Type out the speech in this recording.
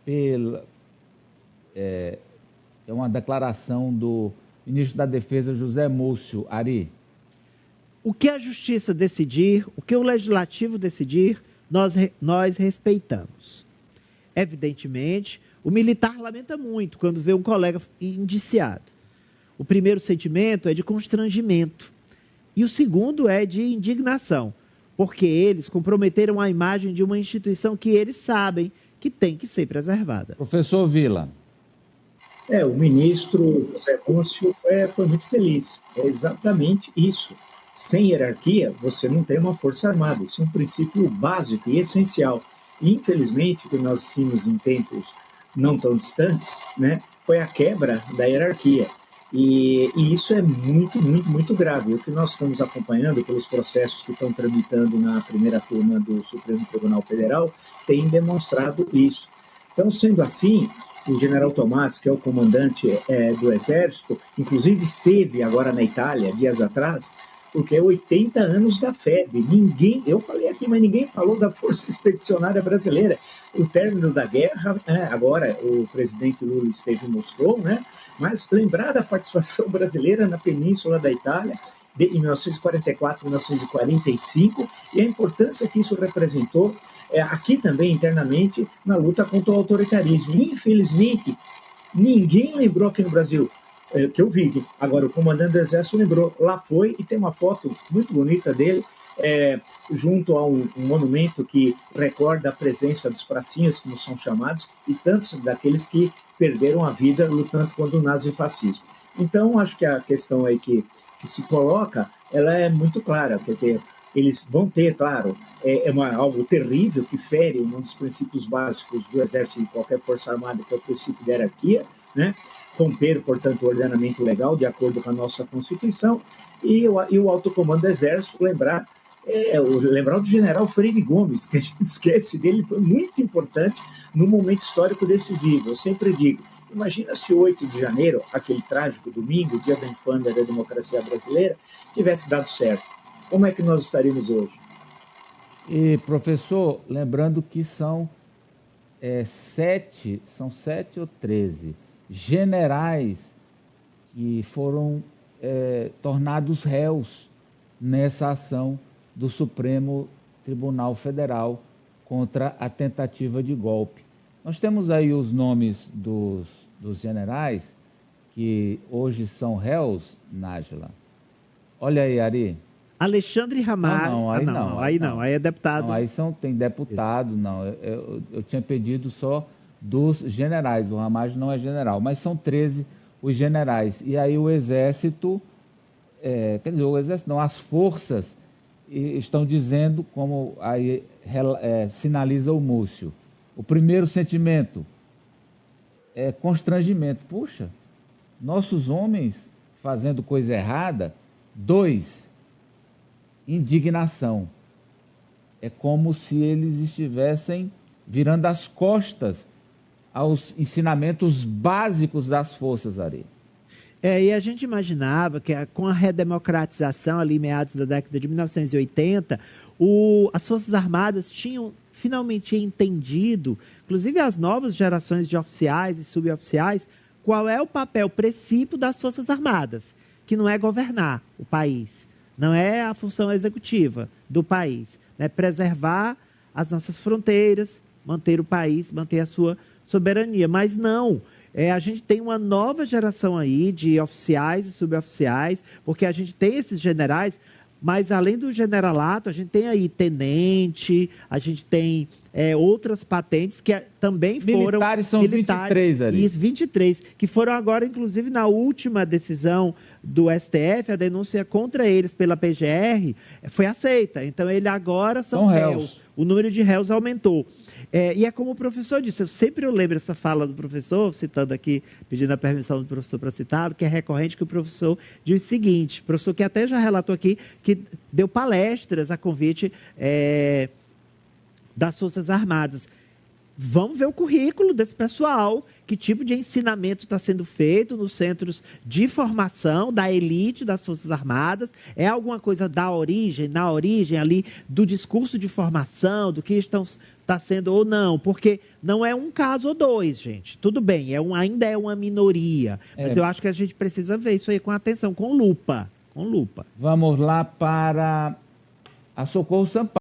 pela... É uma declaração do ministro da Defesa, José Múcio. Ari. O que a Justiça decidir, o que o Legislativo decidir, nós respeitamos. Evidentemente, o militar lamenta muito quando vê um colega indiciado. O primeiro sentimento é de constrangimento. E o segundo é de indignação, porque eles comprometeram a imagem de uma instituição que eles sabem que tem que ser preservada. Professor Vila. O ministro José Múcio foi muito feliz. É exatamente isso. Sem hierarquia, você não tem uma força armada. Isso é um princípio básico e essencial. E, infelizmente, o que nós tínhamos em tempos não tão distantes, né, foi a quebra da hierarquia. E isso é muito, muito, muito grave. O que nós estamos acompanhando pelos processos que estão tramitando na primeira turma do Supremo Tribunal Federal tem demonstrado isso. Então, sendo assim, o general Tomás, que é o comandante do Exército, inclusive esteve agora na Itália, dias atrás, porque é 80 anos da FEB. Eu falei aqui, mas ninguém falou da Força Expedicionária Brasileira. O término da guerra, agora o presidente Lula esteve em Moscou, né? Mas lembrar da participação brasileira na Península da Itália, em 1944, 1945, e a importância que isso representou aqui também internamente na luta contra o autoritarismo. Infelizmente, ninguém lembrou aqui no Brasil, que eu vi. Agora, o comandante do Exército lembrou, lá foi, e tem uma foto muito bonita dele, junto a um monumento que recorda a presença dos pracinhas, como são chamados, e tantos daqueles que perderam a vida lutando contra o nazifascismo. Então, acho que a questão aí que se coloca, ela é muito clara, quer dizer, eles vão ter, claro, algo terrível que fere um dos princípios básicos do Exército e de qualquer força armada, que é o princípio da hierarquia, né? Romper, portanto, o ordenamento legal de acordo com a nossa Constituição, e o alto comando do Exército lembrar do general Freire Gomes, que a gente esquece dele, foi muito importante no momento histórico decisivo. Eu sempre digo, imagina se 8 de janeiro, aquele trágico domingo, dia da infâmia da democracia brasileira, tivesse dado certo. Como é que nós estaríamos hoje? E, professor, lembrando que são 7 ou 13 generais que foram tornados réus nessa ação do Supremo Tribunal Federal contra a tentativa de golpe. Nós temos aí os nomes dos generais que hoje são réus, Nájila. Olha aí, Ari. Alexandre Ramalho. Aí é deputado. Não, aí tem deputado, não. Eu tinha pedido só dos generais, o Ramalho não é general, mas são 13 os generais. E aí o Exército, as forças estão dizendo, como aí sinaliza o Múcio. O primeiro sentimento é constrangimento. Puxa, nossos homens fazendo coisa errada. 2, indignação. É como se eles estivessem virando as costas aos ensinamentos básicos das forças, Ari. E a gente imaginava que com a redemocratização ali meados da década de 1980, as Forças Armadas tinham finalmente entendido, inclusive as novas gerações de oficiais e suboficiais, qual é o papel princípio das Forças Armadas, que não é governar o país, não é a função executiva do país, né? Preservar as nossas fronteiras, manter o país, manter a sua soberania, mas não. A gente tem uma nova geração aí de oficiais e suboficiais, porque a gente tem esses generais, mas além do generalato, a gente tem aí tenente, a gente tem outras patentes que também foram... Militares são 23 ali. Isso, 23, que foram agora, inclusive, na última decisão do STF, a denúncia contra eles pela PGR foi aceita. Então, eles agora são réus. O número de réus aumentou. E é como o professor disse, eu lembro essa fala do professor, citando aqui, pedindo a permissão do professor para citá-lo, que é recorrente, que o professor diz o seguinte, o professor que até já relatou aqui, que deu palestras a convite das Forças Armadas. vamos ver o currículo desse pessoal, que tipo de ensinamento está sendo feito nos centros de formação da elite das Forças Armadas. É alguma coisa na origem ali do discurso de formação, do que está sendo ou não, porque não é um caso ou dois, gente. Tudo bem, ainda é uma minoria, mas eu acho que a gente precisa ver isso aí com atenção, com lupa. Com lupa. Vamos lá para a Socorro Sampaio.